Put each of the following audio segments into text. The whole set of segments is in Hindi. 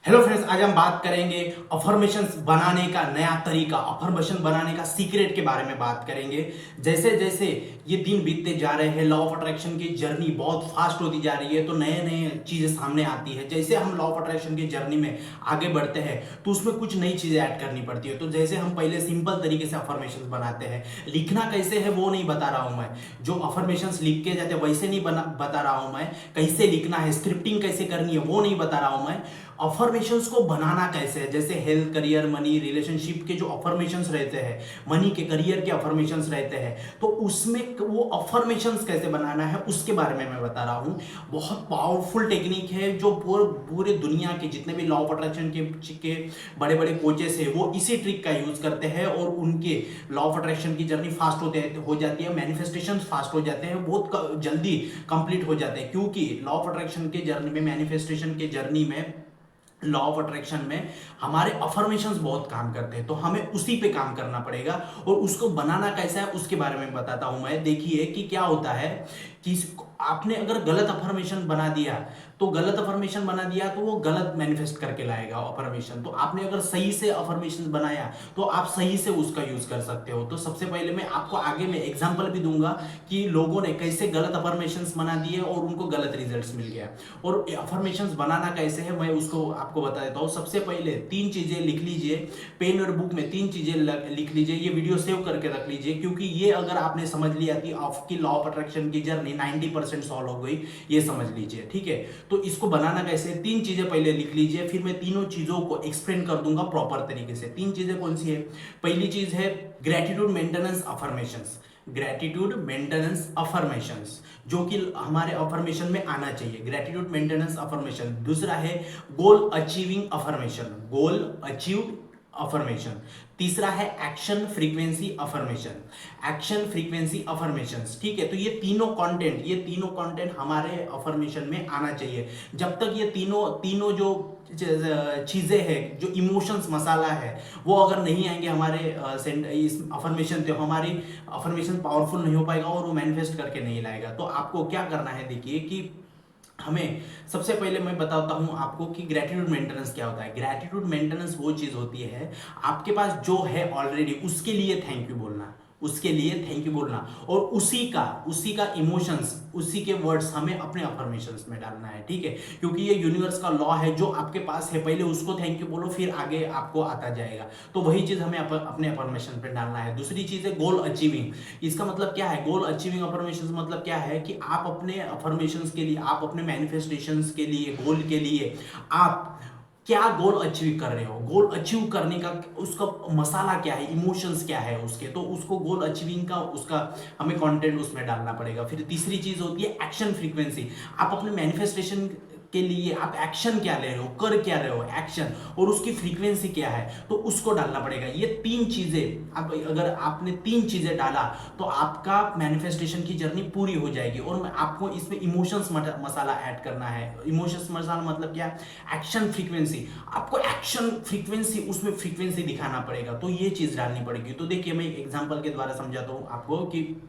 हेलो फ्रेंड्स, आज हम बात करेंगे अफर्मेशंस बनाने का नया तरीका, अफर्मेशन बनाने का सीक्रेट के बारे में बात करेंगे। जैसे जैसे ये दिन बीतते जा रहे हैं, लॉ ऑफ अट्रैक्शन की जर्नी बहुत फास्ट होती जा रही है, तो नए नए चीजें सामने आती है। जैसे हम लॉ ऑफ अट्रैक्शन की जर्नी में आगे बढ़ते हैं तो उसमें कुछ नई चीजें ऐड करनी पड़ती है। तो जैसे हम पहले सिंपल तरीके से अफर्मेशंस बनाते हैं, लिखना कैसे है वो नहीं बता रहा हूं मैं, जो अफर्मेशंस लिख के जाते हैं वैसे नहीं बता रहा हूं मैं, कैसे लिखना है, स्क्रिप्टिंग कैसे करनी है वो नहीं बता रहा हूं मैं। अफर्मेशंस को बनाना कैसे है, जैसे हेल्थ, करियर, मनी, रिलेशनशिप के जो अफर्मेशंस रहते हैं, मनी के, करियर के अफर्मेशंस रहते हैं, तो उसमें वो अफर्मेशंस कैसे बनाना है उसके बारे में मैं बता रहा हूं। बहुत पावरफुल टेक्निक है जो पूरे दुनिया के जितने भी लॉ ऑफ अट्रैक्शन के बड़े बड़े कोचेस है वो इसी ट्रिक का यूज करते हैं और उनके लॉ ऑफ अट्रैक्शन की जर्नी फास्ट हो जाती है, मैनिफेस्टेशन फास्ट हो जाते हैं, बहुत जल्दी कंप्लीट हो जाते हैं। क्योंकि लॉ ऑफ अट्रैक्शन के जर्नी में, मैनिफेस्टेशन के जर्नी में, लॉ ऑफ अट्रैक्शन में हमारे अफर्मेशंस बहुत काम करते हैं, तो हमें उसी पे काम करना पड़ेगा। और उसको बनाना कैसा है उसके बारे में बताता हूं मैं। देखिए कि क्या होता है कि आपने अगर गलत अफर्मेशन बना दिया तो वो गलत मैनिफेस्ट करके लाएगा अफर्मेशन। तो आपने अगर सही से अफर्मेशन बनाया तो आप सही से उसका यूज कर सकते हो। तो सबसे पहले मैं आपको आगे में एग्जांपल भी दूंगा कि लोगों ने कैसे गलत अफर्मेशंस बना दिए और उनको गलत रिजल्ट्स मिल गया। और अफर्मेशंस बनाना कैसे है मैं उसको आपको बता देता हूं। सबसे पहले 3 चीजें लिख लीजिए, पेन और बुक में 3 चीजें लिख लीजिए, ये वीडियो सेव करके रख लीजिए, क्योंकि ये अगर आपने समझ लिया कि आपकी लॉ ऑफ अट्रैक्शन की जर्नी 90% सॉल्व हो गई, ये समझ लीजिए, ठीक है। तो इसको बनाना कैसे, 3 चीजें पहले लिख लीजिए, फिर मैं तीनों चीजों को एक्सप्लेन कर दूंगा प्रॉपर तरीके से। 3 चीजें कौन सी है? पहली चीज है gratitude maintenance affirmations, gratitude maintenance affirmations, जो कि हमारे अफर्मेशन में आना चाहिए, ग्रेटिट्यूड मेंटेनेंस अफर्मेशन। दूसरा है गोल अचीविंग अफर्मेशन, गोल अचीव्ड अफर्मेशन। तीसरा है action frequency affirmation, action frequency affirmations, ठीक है। तो ये तीनों कंटेंट हमारे अफर्मेशन में आना चाहिए। जब तक ये तीनों जो चीजें हैं, जो इमोशंस मसाला है, वो अगर नहीं आएंगे हमारे इस अफर्मेशन, तो हमारी अफर्मेशन पावरफुल नहीं हो पाएगा और वो मैनिफेस्ट करके नहीं लाएगा। तो आपको क्या करना है, देखिए कि हमें सबसे पहले मैं बताता हूं आपको कि ग्रेटिट्यूड मेंटेनेंस क्या होता है। ग्रेटिट्यूड मेंटेनेंस वो चीज होती है, आपके पास जो है ऑलरेडी उसके लिए थैंक यू बोलना, उसके लिए थैंक यू बोलना, और उसी का इमोशंस, उसी के वर्ड्स हमें अपने अफर्मेशंस में डालना है, ठीक है। क्योंकि ये यूनिवर्स का लॉ है, जो आपके पास है पहले उसको थैंक यू बोलो, फिर आगे आपको आता जाएगा। तो वही चीज हमें अपने अफर्मेशन पे डालना है। दूसरी चीज है गोल अचीविंग। इसका मतलब क्या है? गोल अचीविंग अफर्मेशन मतलब क्या है कि आप अपने अफर्मेशंस के लिए, आप अपने मैनिफेस्टेशंस के लिए, गोल के लिए आप क्या गोल अचीव कर रहे हो, गोल अचीव करने का उसका मसाला क्या है, इमोशंस क्या है उसके, तो उसको गोल अचीविंग का उसका हमें कंटेंट उसमें डालना पड़ेगा। फिर तीसरी चीज होती है एक्शन फ्रीक्वेंसी। आप अपने मैनिफेस्टेशन के लिए आप एक्शन क्या ले रहे हो, कर क्या रहे हो, एक्शन, और उसकी फ्रीक्वेंसी क्या है, तो उसको डालना पड़ेगा। ये 3 चीजें, अब अगर आपने 3 चीजें डाला तो आपका मैनिफेस्टेशन की जर्नी पूरी हो जाएगी। और आपको इसमें इमोशंस मसाला ऐड करना है। इमोशंस मसाला मतलब क्या? एक्शन फ्रीक्वेंसी, आपको एक्शन फ्रीक्वेंसी, उसमें फ्रीक्वेंसी दिखाना पड़ेगा, तो ये चीज डालनी पड़ेगी। तो देखिए मैं एक एग्जांपल के द्वारा समझाता हूं आपको कि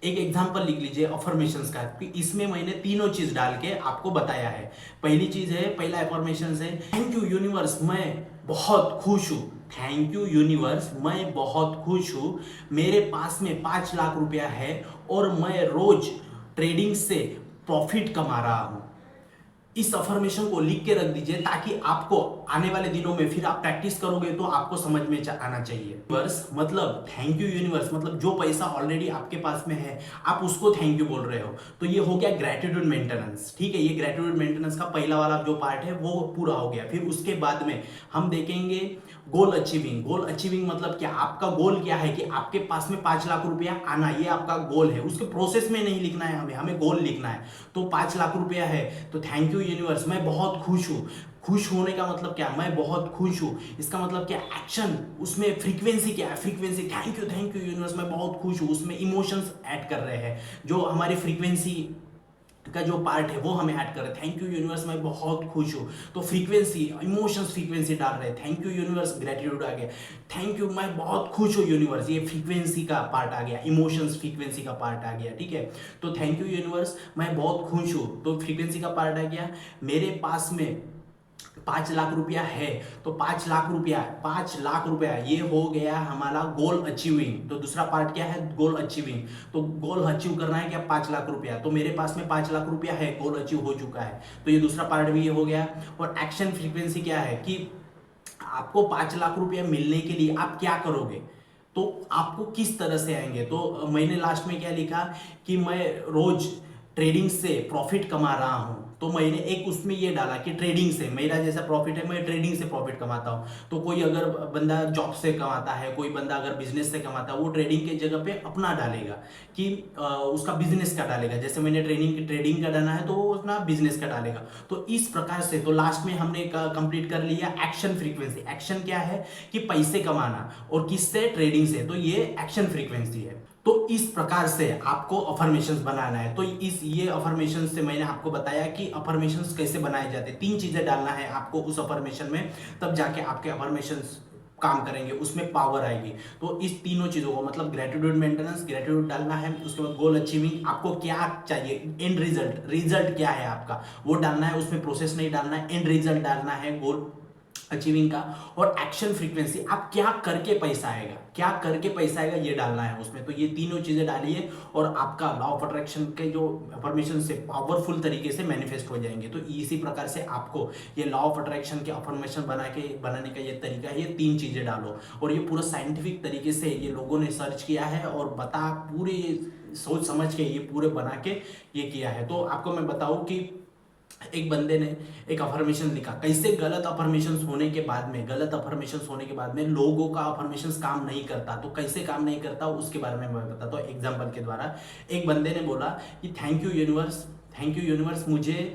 एक एग्जांपल लिख लीजिए अफर्मेशंस का, कि इसमें मैंने तीनों चीज डाल के आपको बताया है। पहली चीज है, पहला अफर्मेशन है थैंक यू यूनिवर्स, मैं बहुत खुश हूं। थैंक यू यूनिवर्स, मैं बहुत खुश हूं, मेरे पास में 5 लाख रुपया है और मैं रोज ट्रेडिंग से प्रॉफिट कमा रहा हूं। इस अफर्मेशन को लिख के रख दीजिए, ताकि आपको आने वाले दिनों में फिर आप प्रैक्टिस करोगे तो आपको समझ में आना चाहिए। यूनिवर्स मतलब थैंक यू यूनिवर्स, मतलब जो पैसा ऑलरेडी आपके पास में है आप उसको थैंक यू बोल रहे हो। तो ये हो गया ग्रेटिट्यूड मेंटेनेंस, ठीक है। ये ग्रेटिट्यूड मेंटेनेंस का पहला वाला जो पार्ट है वो पूरा हो गया। फिर उसके बाद में हम देखेंगे गोल अचीविंग। गोल अचीविंग मतलब क्या? आपका गोल क्या है कि आपके पास में 5 लाख रुपया आना, ये आपका गोल है। उसके प्रोसेस में नहीं लिखना है, हमें गोल लिखना है। तो 5 लाख रुपया है तो थैंक यू यूनिवर्स, मैं बहुत खुश हूं। खुश होने का मतलब क्या? मैं बहुत खुश हूं, इसका मतलब क्या? एक्शन, उसमें फ्रीक्वेंसी क्या है? फ्रीक्वेंसी थैंक यू यूनिवर्स, मैं बहुत खुश हूं, उसमें इमोशंस ऐड कर रहे हैं, जो हमारी फ्रीक्वेंसी का जो पार्ट है वो हमें ऐड कर रहे हैं। थैंक यू यूनिवर्स, मैं बहुत खुश हूँ, तो फ्रीक्वेंसी, इमोशंस फ्रीक्वेंसी डाल रहे हैं। थैंक यू यूनिवर्स, ग्रेटिट्यूड आ गया। थैंक यू, मैं बहुत खुश हूँ यूनिवर्स, ये फ्रीक्वेंसी का पार्ट आ गया, इमोशंस फ्रीक्वेंसी का पार्ट आ गया, ठीक है। तो थैंक यू यूनिवर्स, मैं बहुत खुश हूँ, तो फ्रीक्वेंसी का पार्ट आ गया। मेरे पास में 5 लाख रुपया है तो 5 लाख रुपया ये हो गया हमारा गोल अचीविंग। तो दूसरा पार्ट क्या है, गोल अचीविंग। तो गोल अचीव करना है क्या, 5 लाख रुपया। तो मेरे पास में 5 लाख रुपया है, गोल अचीव हो चुका है। तो ये दूसरा पार्ट भी ये हो गया। और एक्शन फ्रीक्वेंसी क्या है कि आपको 5 लाख रुपया मिलने के लिए आप क्या करोगे, तो आपको किस तरह से आएंगे। तो मैंने लास्ट में क्या लिखा कि मैं रोज ट्रेडिंग से प्रॉफिट कमा रहा हूं। तो मैंने एक उसमें ये डाला कि ट्रेडिंग से मेरा जैसा प्रॉफिट है, मैं ट्रेडिंग से प्रॉफिट कमाता हूं। तो कोई अगर बंदा जॉब से कमाता है, कोई बंदा अगर बिजनेस से कमाता है, वो ट्रेडिंग के जगह पे अपना डालेगा कि उसका बिजनेस का डालेगा। जैसे मैंने ट्रेडिंग का डाला है तो वो अपना बिजनेस का डालेगा। तो इस प्रकार से, तो लास्ट में हमने कंप्लीट कर लिया एक्शन फ्रीक्वेंसी। एक्शन क्या है कि पैसे कमाना, और किससे, ट्रेडिंग से। तो ये एक्शन फ्रीक्वेंसी है। तो इस प्रकार से आपको अफर्मेशंस बनाना है। तो ये अफर्मेशंस से मैंने आपको बताया कि अफर्मेशंस कैसे बनाए जाते हैं। 3 चीजें डालना है आपको उस अफर्मेशन में, तब जाके आपके अफर्मेशंस काम करेंगे, उसमें पावर आएगी। तो इस तीनों चीजों को, मतलब ग्रेटिट्यूड मेंटेनेंस, ग्रेटिट्यूड डालना है, उसके बाद गोल अचीविंग, आपको क्या चाहिए, एंड रिजल्ट क्या है आपका, वो डालना है। उसमें प्रोसेस नहीं डालना है, एंड रिजल्ट डालना है गोल अचीविंग का। और एक्शन फ्रीक्वेंसी, आप क्या करके पैसा आएगा, क्या करके पैसा आएगा, ये डालना है उसमें। तो ये तीनों चीजें डालिए और आपका लॉ ऑफ अट्रैक्शन के जो अफर्मेशन से पावरफुल तरीके से मैनिफेस्ट हो जाएंगे। तो इसी प्रकार से आपको ये लॉ ऑफ अट्रैक्शन के अफर्मेशन बनाने का ये तरीका है। ये 3 चीजें डालो, और ये पूरा साइंटिफिक तरीके से ये लोगों ने सर्च किया है और पूरे सोच समझ के ये पूरे बना के ये किया है। तो आपको मैं बताऊं कि एक बंदे ने एक अफर्मेशन लिखा, कैसे गलत अफर्मेशंस होने के बाद में लोगों का अफर्मेशंस काम नहीं करता। तो कैसे काम नहीं करता उसके बारे में मैं बताता हूँ एग्जांपल के द्वारा। एक बंदे ने बोला कि थैंक यू यूनिवर्स, मुझे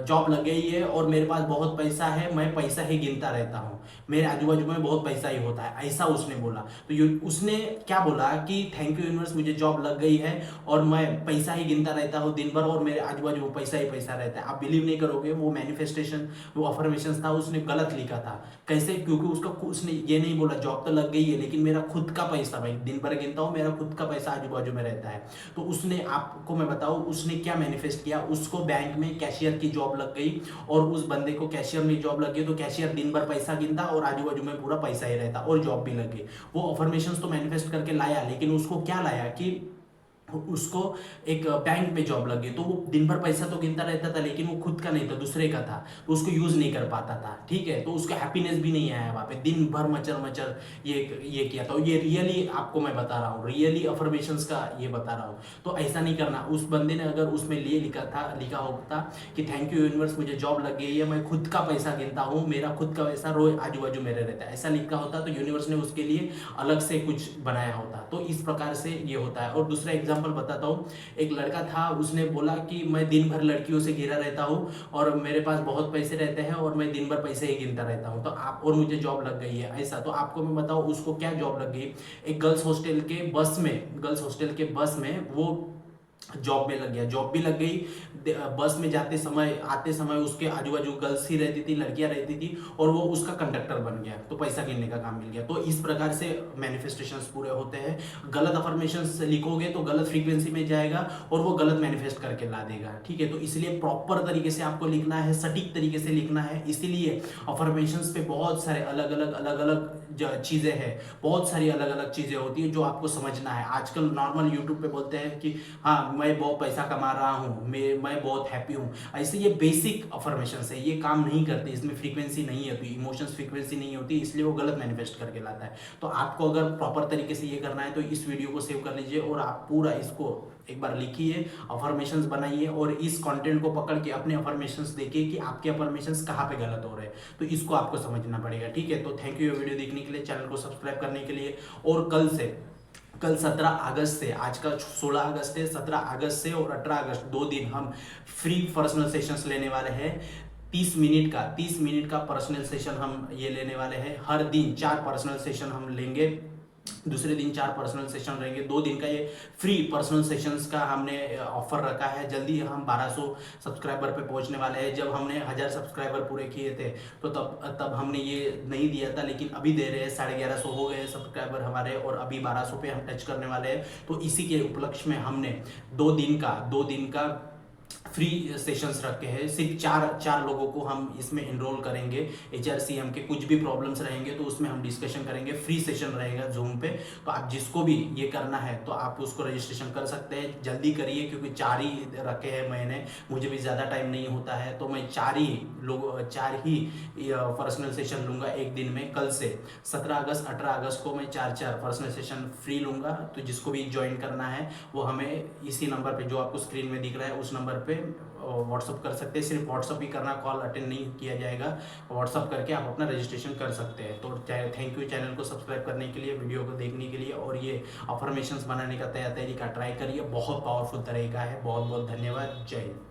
जॉब लग गई है और मेरे पास बहुत पैसा है, मैं पैसा ही गिनता रहता हूँ, मेरे आजू बाजू में बहुत पैसा ही होता है, ऐसा उसने बोला। तो उसने क्या बोला कि थैंक यू यूनिवर्स, मुझे जॉब लग गई है और मैं पैसा ही गिनता रहता हूँ दिन भर, और मेरे आजू बाजू में पैसा ही पैसा रहता है। आप बिलीव नहीं करोगे, वो मैनिफेस्टेशन, वो अफर्मेशन था, उसने गलत लिखा था। कैसे, क्योंकि उसने ये नहीं बोला जॉब तो लग गई है लेकिन मेरा खुद का पैसा, भाई दिन भर गिनता हूँ, मेरा खुद का पैसा आजू बाजू में रहता है। तो उसने, आपको मैं बताऊँ उसने क्या मैनिफेस्ट किया, उसको बैंक में कैशियर की जॉब लग गई, और उस बंदे को कैशियर में जॉब लग गई। तो कैशियर दिन भर पैसा गिनता और आजू बाजू में पूरा पैसा ही रहता, और जॉब भी लग गई। वो अफर्मेशंस तो मैनिफेस्ट करके लाया, लेकिन उसको क्या लाया कि उसको एक बैंक में जॉब लगी। तो वो दिन भर पैसा तो गिनता रहता था लेकिन वो खुद का नहीं था, दूसरे का था, तो उसको यूज नहीं कर पाता था। ठीक है, तो उसका हैप्पीनेस भी नहीं आया वहां पे, दिन भर मचर मचर ये किया था। ये रियली आपको मैं बता रहा हूँ, रियली अफर्मेशंस का ये बता रहा हूँ। तो ऐसा नहीं करना। उस बंदे ने अगर उसमें लिखा होता कि थैंक यू यूनिवर्स, मुझे जॉब लग गई है, मैं खुद का पैसा गिनता हूँ, मेरा खुद का पैसा रोज आजू बाजू मेरे रहता है, ऐसा लिखा होता तो यूनिवर्स ने उसके लिए अलग से कुछ बनाया होता। तो इस प्रकार से ये होता है। और दूसरा एग्जाम्पल बताता हूँ। एक लड़का था, उसने बोला कि मैं दिन भर लड़कियों से घिरा रहता हूँ और मेरे पास बहुत पैसे रहते हैं और मैं दिन भर पैसे ही गिनता रहता हूँ, तो आप, और मुझे जॉब लग गई है ऐसा। तो आपको मैं बताऊँ उसको क्या जॉब लग गई। एक गर्ल्स हॉस्टल के बस में वो जॉब में लग गया, जॉब भी लग गई। बस में जाते समय आते समय उसके आजू बाजू गर्ल्स ही रहती थी, लड़कियां रहती थी, और वो उसका कंडक्टर बन गया, तो पैसा गिनने का काम मिल गया। तो इस प्रकार से मैनिफेस्टेशंस पूरे होते हैं। गलत अफर्मेशंस लिखोगे तो गलत फ्रीक्वेंसी में जाएगा और वो गलत मैनिफेस्ट करके ला देगा। ठीक है, तो इसलिए प्रॉपर तरीके से आपको लिखना है, सटीक तरीके से लिखना है। इसीलिए अफर्मेशंस पे बहुत सारे अलग अलग चीजें हैं, बहुत सारी अलग अलग चीजें होती है जो आपको समझना है। आजकल नॉर्मल यूट्यूब पे बोलते हैं कि हाँ मैं बहुत पैसा कमा रहा हूँ, मैं बहुत हैप्पी हूँ, ऐसे ये बेसिक अफर्मेशन है, ये काम नहीं करते, इसमें फ्रीक्वेंसी नहीं होती, इमोशंस फ्रीक्वेंसी नहीं होती, इसलिए वो गलत मैनिफेस्ट करके लाता है। तो आपको अगर प्रॉपर तरीके से ये करना है तो इस वीडियो को सेव कर लीजिए और आप पूरा इसको एक बार लिखिए, अफर्मेशंस बनाइए और इस कंटेंट को पकड़ के अपने अफर्मेशंस देखिए कि आपके अफर्मेशंस कहाँ पे गलत हो रहे हैं। तो इसको आपको समझना पड़ेगा। ठीक है, तो थैंक यू ये वीडियो देखने के लिए, चैनल को सब्सक्राइब करने के लिए। और कल 17 अगस्त से, आज का 16 अगस्त है, 17 अगस्त से और 18 अगस्त 2 दिन हम फ्री पर्सनल सेशंस लेने वाले हैं। 30 मिनट का पर्सनल सेशन हम ये लेने वाले हैं। हर दिन 4 पर्सनल सेशन हम लेंगे, दूसरे दिन 4 पर्सनल सेशन रहेंगे। 2 दिन का ये फ्री पर्सनल सेशंस का हमने ऑफर रखा है। जल्दी हम 1200 सब्सक्राइबर पे पहुंचने वाले हैं। जब हमने 1000 सब्सक्राइबर पूरे किए थे तो तब हमने ये नहीं दिया था, लेकिन अभी दे रहे हैं। 1150 हो गए सब्सक्राइबर हमारे और अभी 1200 पे हम टच करने वाले हैं। तो इसी के उपलक्ष्य में हमने 2 दिन का फ्री सेशंस रखे हैं। सिर्फ चार लोगों को हम इसमें इनरोल करेंगे। HRCM के कुछ भी प्रॉब्लम्स रहेंगे तो उसमें हम डिस्कशन करेंगे। फ्री सेशन रहेगा जूम पे, तो आप जिसको भी ये करना है तो आप उसको रजिस्ट्रेशन कर सकते हैं। जल्दी करिए क्योंकि 4 ही रखे हैं मैंने, मुझे भी ज़्यादा टाइम नहीं होता है, तो मैं 4 ही पर्सनल सेशन लूँगा एक दिन में। कल से 17 अगस्त 18 अगस्त को मैं 4 पर्सनल सेशन फ्री लूँगा। तो जिसको भी ज्वाइन करना है वो हमें इसी नंबर पे जो आपको स्क्रीन में दिख रहा है उस नंबर पे व्हाट्सअप कर सकते हैं। सिर्फ व्हाट्सअप ही करना, कॉल अटेंड नहीं किया जाएगा। व्हाट्सअप करके आप अपना रजिस्ट्रेशन कर सकते हैं। तो थैंक यू चैनल को सब्सक्राइब करने के लिए, वीडियो को देखने के लिए, और ये अफर्मेशंस बनाने का तरीका ट्राई करिए, बहुत पावरफुल तरीका है। बहुत बहुत धन्यवाद। जय हिंद।